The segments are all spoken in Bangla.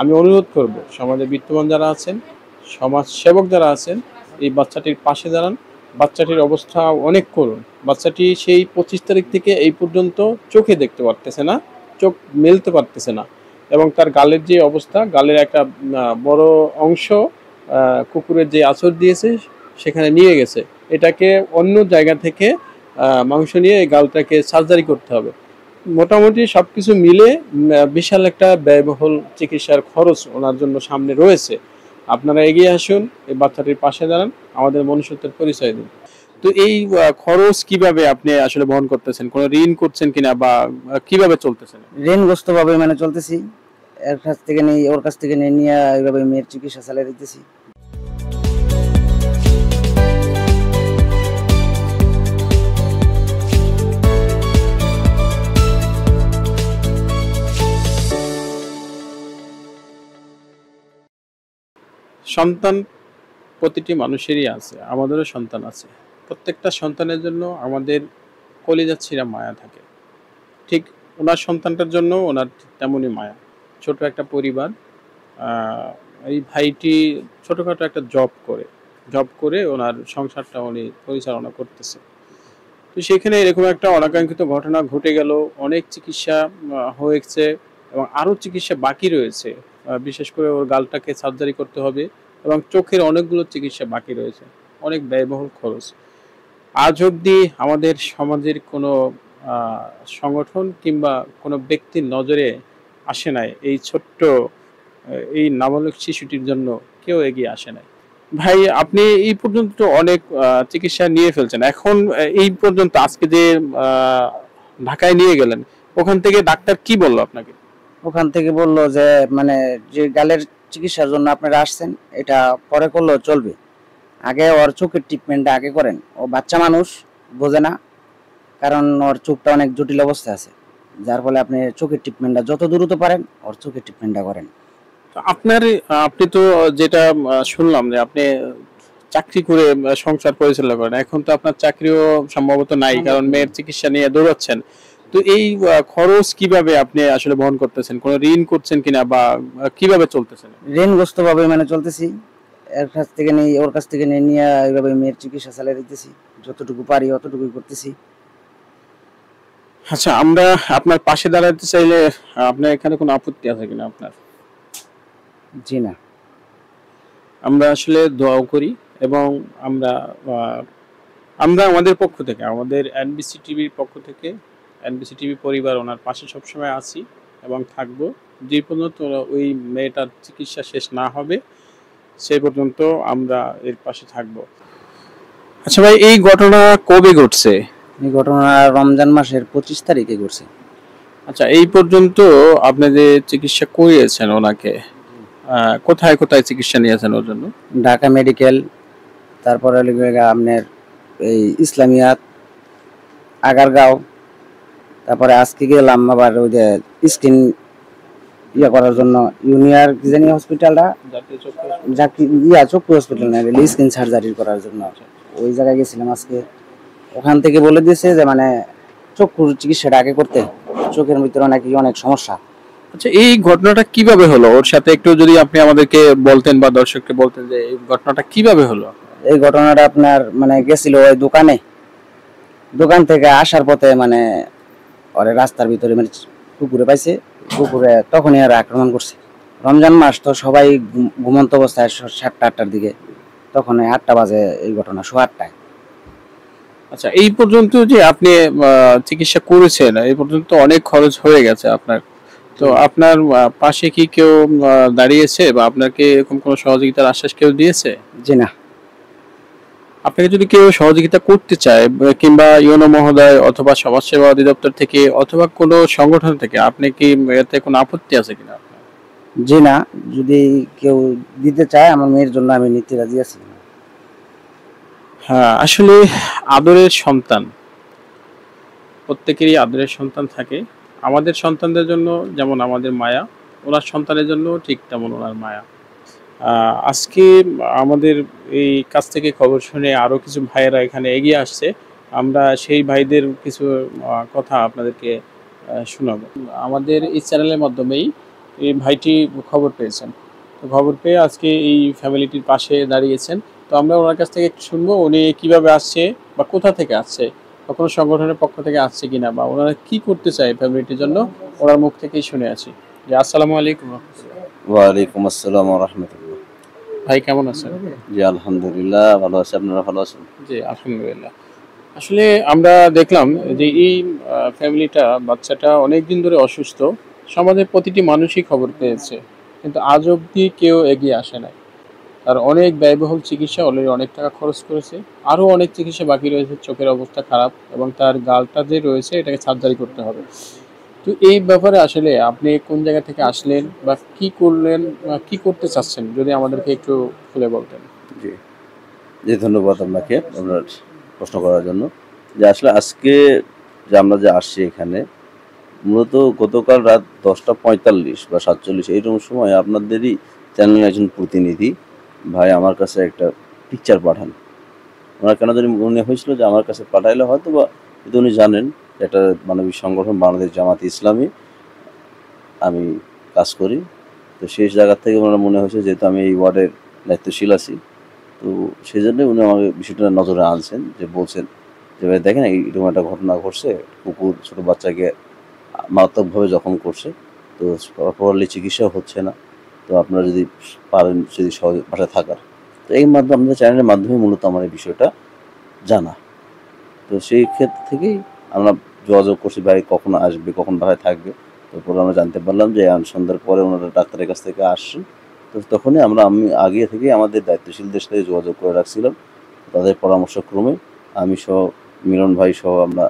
আমি অনুরোধ করব সমাজে বিত্তবান যারা আছেন, সমাজ সেবক যারা আছেন, এই বাচ্চাটির পাশে দাঁড়ান। বাচ্চাটির অবস্থা অনেক করুণ। বাচ্চাটি সেই 25 তারিখ থেকে এই পর্যন্ত চোখে দেখতে পারতেছে না, চোখ মেলতে পারতেছে না, এবং তার গালের যে অবস্থা, গালের একটা বড় অংশ কুকুরের যে আঁচড় দিয়েছে সেখানে নিয়ে গেছে। এটাকে অন্য জায়গা থেকে মাংস নিয়ে এই গালটাকে সার্জারি করতে হবে। মোটামুটি সবকিছু মিলে বিশাল একটা ব্যয়বহুল চিকিৎসার খরচ ওনার জন্য সামনে রয়েছে। আপনারা এগিয়ে আসুন, এই বাচ্চাটির পাশে দাঁড়ান, আমাদের মনুষ্যত্বের পরিচয় দিন। তো এই খরচ কিভাবে আপনি আসলে বহন করতেছেন? কোনো ঋণ করছেন কিনা, বা কিভাবে চলতেছেন? ঋণগ্রস্ত ভাবে মানে চলতেছি, এর কাছ থেকে নিয়ে ওর কাছ থেকে নিয়ে এইভাবে মেয়ের চিকিৎসা চালিয়ে দিতেছি। সন্তান প্রতিটি মানুষেরই আছে, আমাদেরও সন্তান আছে। প্রত্যেকটা সন্তানের জন্য আমাদের কলিজা ছিঁড়া মায়া থাকে। ঠিক ওনার সন্তানটার জন্য ওনার তেমনই মায়া। ছোট একটা পরিবার। এই ভাইটি ছোটখাটো একটা জব করে ওনার সংসারটা উনি পরিচালনা করতেছে। তো সেখানে এরকম একটা অনাকাঙ্ক্ষিত ঘটনা ঘটে গেল। অনেক চিকিৎসা হয়েছে এবং আরও চিকিৎসা বাকি রয়েছে। বিশেষ করে ওর গালটাকে সার্জারি করতে হবে এবং চোখের অনেকগুলো চিকিৎসা বাকি রয়েছে। অনেক ব্যয়বহুল খরচ। আজ অবধি আমাদের সমাজের কোনো সংগঠন কিংবা কোনো ব্যক্তির নজরে আসে নাই এই ছোট্ট এই নাবালক শিশুটির জন্য কেউ এগিয়ে আসে নাই। ভাই, আপনি এই পর্যন্ত অনেক চিকিৎসা নিয়ে ফেলছেন। এখন এই পর্যন্ত আজকে যে ঢাকায় নিয়ে গেলেন, ওখান থেকে ডাক্তার কি বললো আপনাকে? ওখান থেকে বললো যে মানে যে গালের চিকিৎসার জন্য আপনারা আসছেন, এটা পরে করলেও চলবে, আগে ওর চোখের ট্রিটমেন্টটা আগে করেন। ও বাচ্চা মানুষ, বোঝে না, কারণ ওর চোখটা অনেক জটিল অবস্থায় আছে, যার ফলে আপনি চোখের ট্রিটমেন্টটা যত দ্রুত পারেন ওর চোখের ট্রিটমেন্টটা করেন। আপনি তো যেটা শুনলাম যে আপনি চাকরি করে সংসার পরিচালনা করেন। এখন তো আপনার চাকরিও সম্ভবত নাই, কারণ মেয়ের চিকিৎসা নিয়ে দৌড়াচ্ছেন। তো এই খরচ কিভাবে আপনি আসলে বহন করতেছেন? কোনো ঋণ করছেন কিনা, বা কিভাবে চলতেছেন? ঋণগ্রস্ত ভাবে মানে চলতেছি, এর কাছ থেকে নিয়ে ওর কাছ থেকে নিয়ে এইভাবে মেয়ের চিকিৎসা চালিয়ে দিতেছি, যতটুকু পারি অতটুকুই করতেছি। আচ্ছা, আমরা আপনার পাশে দাঁড়াতে চাইলে আপনার এখানে কোনো আপত্তি আছে কিনা আপনার? জি না। আমরা আসলে দোয়াও করি, এবং আমরা আমরা আমাদের পক্ষ থেকে, আমাদের এনবিসি টিভির পক্ষ থেকে, এনবিসি টিভি পরিবার ওনার পাশে সবসময় আছি এবং থাকবো। যে পর্যন্ত ওই মেয়েটার চিকিৎসা শেষ না হবে সেই পর্যন্ত আমরা এর পাশে থাকবো। আচ্ছা ভাই, এই ঘটনা কবে ঘটছে? এই ঘটনা রমজান মাসের 25 তারিখে ঘটছে। আচ্ছা, এই পর্যন্ত আপনি যে চিকিৎসা করিয়েছেন ওনাকে, কোথায় কোথায় চিকিৎসা নিয়েছেন ওর জন্য? ঢাকা মেডিকেল, তারপরে আপনার এই ইসলামিয়াত, আগারগাঁও, তারপরে আজকে গেলাম আবার ওই যে স্কিন করার জন্য ইউনিয়ার কি জানি হসপিটালটা, চক্ষু হসপিটাল না, স্কিন সার্জারি করার জন্য ওই জায়গায় গেছিলাম আজকে। ওখান থেকে বলে দিয়েছে যে মানে চক্ষুর চিকিৎসাটা আগে করতে, চোখের ভিতরে নাকি অনেক সমস্যা। আচ্ছা, এই ঘটনাটা কিভাবে হলো ওর সাথে, একটু যদি আপনি আমাদেরকে বলতেন বা দর্শককে বলতেন যে এই ঘটনাটা কিভাবে হলো? এই ঘটনাটা আপনার মানে গেছিল ওই দোকান থেকে আসার পথে মানে ওরে রাস্তার ভিতরে মানে কুকুরে পাইছে, কুকুরে তখনই আর আক্রমণ করছে। রমজান মাস তো সবাই ঘুমন্ত অবস্থায়, 7টা-8টার দিকে, তখন 8টা বাজে এই ঘটনা, 8:30টায়। আচ্ছা, এই পর্যন্ত যে আপনি চিকিৎসা করেছেন, এই পর্যন্ত অনেক খরচ হয়ে গেছে আপনার। তো আপনার পাশে কি কেউ দাঁড়িয়েছে, বা আপনাকে এরকম কোনো সহযোগিতার আশ্বাস কেউ দিয়েছে? জি না। আপনাকে যদি কেউ সহযোগিতা করতে চায়, কিংবা ইউনো মহোদয় অথবা সমাজসেবা অধিদপ্তর থেকে অথবা কোনো সংগঠন থেকে, আপনি কি এতে কোনো আপত্তি আছে কিনা? জি না, যদি কেউ দিতে চায় আমার মেয়ের জন্য আমি নিতে রাজি আছি। হ্যাঁ, আসলে আদরের সন্তান, প্রত্যেকেরই আদরের সন্তান থাকে। আমাদের সন্তানদের জন্য যেমন আমাদের মায়া, ওনার সন্তানের জন্য ঠিক তেমন ওনার মায়া। আজকে আমাদের এই কাছ থেকে খবর শুনে আরও কিছু ভাইয়েরা এখানে এগিয়ে আসছে। আমরা সেই ভাইদের কিছু কথা আপনাদেরকে শোনাবো। আমাদের এই চ্যানেলের মাধ্যমেই এই ভাইটি খবর পেয়েছেন, তো খবর পেয়ে আজকে এই ফ্যামিলিটির পাশে দাঁড়িয়েছেন। তো আমরা ওনার কাছ থেকে একটু শুনবো উনি কিভাবে আসছে বা কোথা থেকে আসছে বা কোনো সংগঠনের পক্ষ থেকে আসছে কিনা বা ওনারা কি করতে চায় ফ্যামিলিটির জন্য, ওনার মুখ থেকেই শুনে আছি। যে আসসালামু আলাইকুম রহমতুল্লাহ। ওয়ালাইকুম আসসালাম ওয়া রাহমাতুল্লাহ। ভাই কেমন আছেন? জি আলহামদুলিল্লাহ ভালো আছি, আপনারা ভালো আছেন? জি আলহামদুলিল্লাহ। আসলে আমরা দেখলাম যে এই ফ্যামিলিটা, বাচ্চাটা অনেক দিন ধরে অসুস্থ। সমাজের প্রতিটি মানুষই খবর পেয়েছে, কিন্তু আজ অবধি কেউ এগিয়ে আসে নাই। তার অনেক ব্যয়বহুল চিকিৎসা, অলরেডি অনেক টাকা খরচ করেছে, আরও অনেক চিকিৎসা বাকি রয়েছে। চোখের অবস্থা খারাপ এবং তার গালটা যে রয়েছে এটাকে সার্জারি করতে হবে। তো এই ব্যাপারে আসলে আপনি কোন জায়গা থেকে আসলেন বা কি করলেন বা কি করতে চাচ্ছেন, যদি আমাদেরকে একটু খুলে বলতেন। জি জি ধন্যবাদ আপনাকে আপনার প্রশ্ন করার জন্য। যে আসলে আজকে যে আমরা যে আসছি এখানে, মূলত গতকাল রাত 10:45 বা 47 এইরকম সময় আপনাদেরই চ্যানেলের একজন প্রতিনিধি ভাই আমার কাছে একটা পিকচার পাঠান। ওনার কেন জানি মনে হয়েছিল যে আমার কাছে পাঠাইলে হয়তো বা, কিন্তু উনি জানেন একটা মানবিক সংগঠন বাংলাদেশ জামাতে ইসলামী আমি কাজ করি। তো সেই জায়গা থেকে ওনার মনে হয়েছে, যেহেতু আমি এই ওয়ার্ডের দায়িত্বশীল আছি, তো সেই জন্যই উনি আমাকে বিষয়টা নজরে আনছেন, যে বলছেন যে ভাই দেখেন এইরকম একটা ঘটনা ঘটছে, কুকুর ছোটো বাচ্চাকে মারাত্মকভাবে জখম করছে, তো প্রপারলি চিকিৎসাও হচ্ছে না, তো আপনারা যদি পারেন যদি সহজে বাসায় থাকার, তো এই মাধ্যমে আমাদের চ্যানেলের মাধ্যমে মূলত আমার এই বিষয়টা জানা। তো সেই ক্ষেত্র থেকেই আমরা যোগাযোগ করছি ভাই কখন আসবে, কখন বাসায় থাকবে। তারপরে আমরা জানতে পারলাম যে সন্ধ্যার পরে ওনারা ডাক্তারের কাছ থেকে আসছেন। তো তখনই আমি আগে থেকে আমাদের দায়িত্বশীলদের সাথে যোগাযোগ করে রাখছিলাম। তাদের পরামর্শক্রমে আমি সহ মিলন ভাই সহ আমরা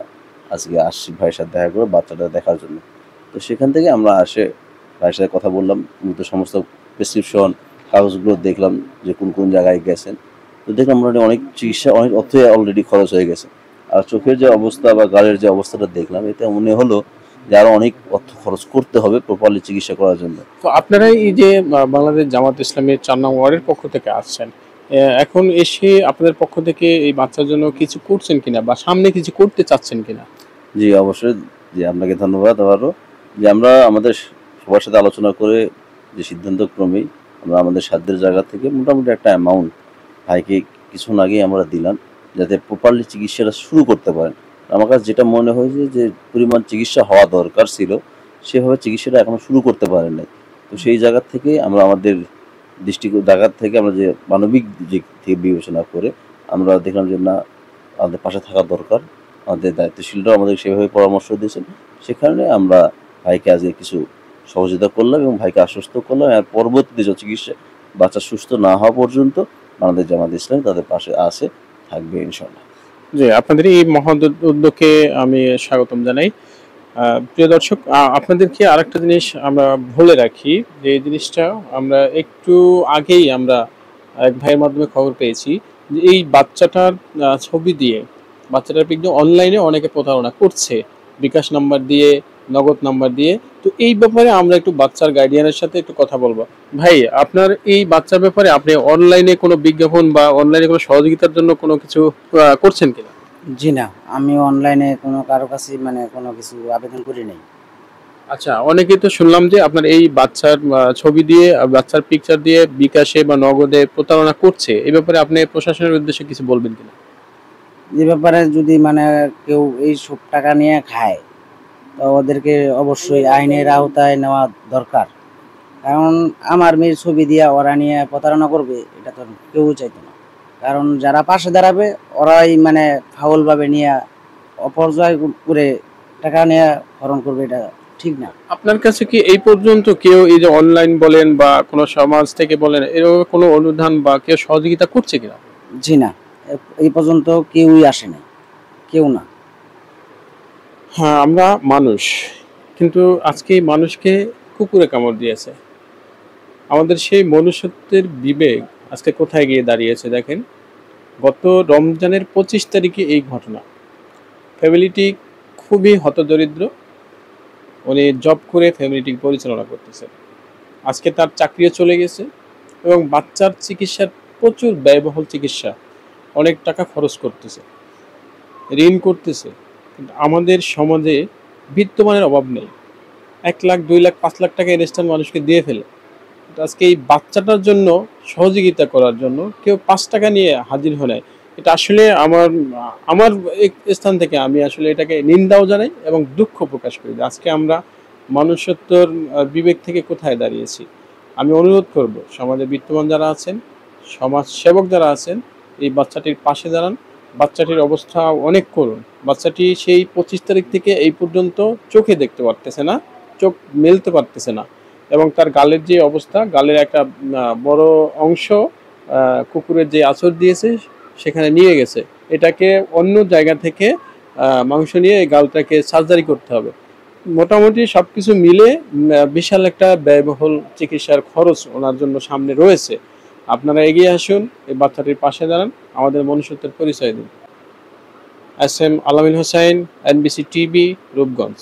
আজকে আসছি ভাইয়ের সাথে দেখা করে বাচ্চাটা দেখার জন্য। তো সেখান থেকে আমরা ভাইয়ের সাথে কথা বললাম, মূলত সমস্ত প্রেসক্রিপশন কাগজগুলো দেখলাম যে কোন কোন জায়গায় গেছেন। তো দেখলাম মোটামুটি অনেক চিকিৎসা, অনেক অর্থ অলরেডি খরচ হয়ে গেছে। আর চোখের যে অবস্থা বা গালের যে অবস্থাটা দেখলাম, এতে মনে হলো যে আরো অনেক অর্থ খরচ করতে হবে প্রপারলি চিকিৎসা করার জন্য। তো আপনারা এই যে বাংলাদেশ জামাত ইসলামের 4 নং ওয়ার্ডের পক্ষ থেকে আসছেন, এখন এসে আপনাদের পক্ষ থেকে এই বাচ্চার জন্য কিছু করছেন কিনা বা সামনে কিছু করতে চাচ্ছেন কিনা? জি অবশ্যই। জি আপনাকে ধন্যবাদ আবারও। যে আমরা আমাদের সবার সাথে আলোচনা করে যে সিদ্ধান্ত ক্রমেই আমরা আমাদের সাধ্যের জায়গা থেকে মোটামুটি একটা অ্যামাউন্ট ভাইকে কিছুক্ষণ আগেই আমরা দিলাম, যাতে প্রপারলি চিকিৎসাটা শুরু করতে পারেন। আমার কাছে যেটা মনে হয়েছে যে পরিমাণ চিকিৎসা হওয়া দরকার ছিল, সেভাবে চিকিৎসাটা এখনো শুরু করতে পারেন নাই। তো সেই জায়গা থেকে আমরা আমাদের জায়গা থেকে আমরা যে মানবিক দিক থেকে বিবেচনা করে আমরা দেখলাম যে না, আমাদের পাশে থাকা দরকার। আমাদের দায়িত্বশীলরাও আমাদের সেভাবে পরামর্শ দিয়েছেন। সেখানে আমরা ভাইকে আজকে কিছু সহযোগিতা করলাম এবং ভাইকে আশ্বস্ত করলাম, আর পরবর্তীতে যে চিকিৎসা বাচ্চা সুস্থ না হওয়া পর্যন্ত বাংলাদেশ জামাত ইসলামী তাদের পাশে আছে, থাকবে ইনশাল্লাহ। জি, আপনাদের এই মহৎ উদ্যোগকে আমি স্বাগতম জানাই। প্রিয় দর্শক, আপনাদেরকে আরেকটা জিনিস আমরা বলে রাখি, যে এই জিনিসটা আমরা একটু আগেই আমরা এক ভাইয়ের মাধ্যমে খবর পেয়েছি যে এই বাচ্চাটার ছবি দিয়ে, বাচ্চাটার পিক দিয়ে অনলাইনে অনেকে প্রতারণা করছে, বিকাশ নাম্বার দিয়ে, নগদ নাম্বার দিয়ে। তো এই ব্যাপারে আমরা একটু বাচ্চার গার্ডিয়ানের সাথে একটু কথা বলবো। ভাই, আপনার এই বাচ্চার ব্যাপারে আপনি অনলাইনে কোনো বিজ্ঞাপন বা অনলাইনে কোনো সহযোগিতার জন্য কোনো কিছু করছেন কিনা? জি না, আমি অনলাইনে কোনো কারো কাছে মানে কোনো কিছু আবেদন করি নাই। আচ্ছা, অনেকেই তো শুনলাম যে আপনার এই বাচ্চার ছবি দিয়ে, বাচ্চার পিকচার দিয়ে বিকাশে বা নগদে প্রতারণা করছে। এই ব্যাপারে আপনি প্রশাসনের উদ্দেশ্যে কিছু বলবেন কিনা? যে ব্যাপারে যদি মানে কেউ এই সব টাকা নিয়ে খায়, তো ওদেরকে অবশ্যই আইনের আওতায় নেওয়া দরকার। কারণ আমার মেয়ের ছবি দিয়ে ওরা নিয়ে প্রতারণা করবে, এটা তো কেউ চাইতো না। কারণ যারা পাশে দাঁড়াবে ওরাই মানে ফাউলভাবে নিয়ে অপর্যায় করে টাকা নিয়ে হরণ করবে, এটা ঠিক না। আপনার কাছে কি এই পর্যন্ত কেউ এই যে অনলাইন বলেন বা কোনো সমাজ থেকে বলেন, এরকম কোনো অনুদান বা কেউ সহযোগিতা করছে কিনা? জি না, এই পর্যন্ত কেউই আসে নাই, কেউ না। হ্যাঁ, আমরা মানুষ, কিন্তু আজকে এই মানুষকে কুকুরে কামড় দিয়েছে। আমাদের সেই মনুষ্যত্বের বিবেক আজকে কোথায় গিয়ে দাঁড়িয়েছে দেখেন। গত রমজানের 25 তারিখে এই ঘটনা। ফ্যামিলিটি খুবই হতদরিদ্র, উনি জব করে ফ্যামিলিটি পরিচালনা করতেছে। আজকে তার চাকরিও চলে গেছে এবং বাচ্চার চিকিৎসার প্রচুর ব্যয়বহুল চিকিৎসা, অনেক টাকা খরচ করতেছে, ঋণ করতেছে। কিন্তু আমাদের সমাজে বিত্তমানের অভাব নেই, 1 লাখ 2 লাখ 5 লাখ টাকা ইনস্ট্যান্ট মানুষকে দিয়ে ফেলে। আজকে এই বাচ্চাটার জন্য সহযোগিতা করার জন্য কেউ 5 টাকা নিয়ে হাজির হয় নাই। এটা আসলে আমার আমার স্থান থেকে আমি আসলে এটাকে নিন্দাও জানাই এবং দুঃখ প্রকাশ করি যে আজকে আমরা মনুষ্যত্বর বিবেক থেকে কোথায় দাঁড়িয়েছি। আমি অনুরোধ করব সমাজে বিত্তবান যারা আছেন, সমাজ সেবক যারা আছেন, এই বাচ্চাটির পাশে দাঁড়ান। বাচ্চাটির অবস্থা অনেক করুণ। বাচ্চাটি সেই 25 তারিখ থেকে এই পর্যন্ত চোখে দেখতে পারতেছে না, চোখ মেলতে পারতেছে না এবং তার গালের যে অবস্থা, গালের একটা বড় অংশ কুকুরের যে আঁচড় দিয়েছে সেখানে নিয়ে গেছে। এটাকে অন্য জায়গা থেকে মাংস নিয়ে এই গালটাকে সার্জারি করতে হবে। মোটামুটি সবকিছু মিলে বিশাল একটা ব্যয়বহুল চিকিৎসার খরচ ওনার জন্য সামনে রয়েছে। আপনারা এগিয়ে আসুন, এই বাচ্চাটির পাশে দাঁড়ান, আমাদের মনুষ্যত্বের পরিচয় দিন। এস এম আলামিন হোসাইন, NBC TV, রূপগঞ্জ।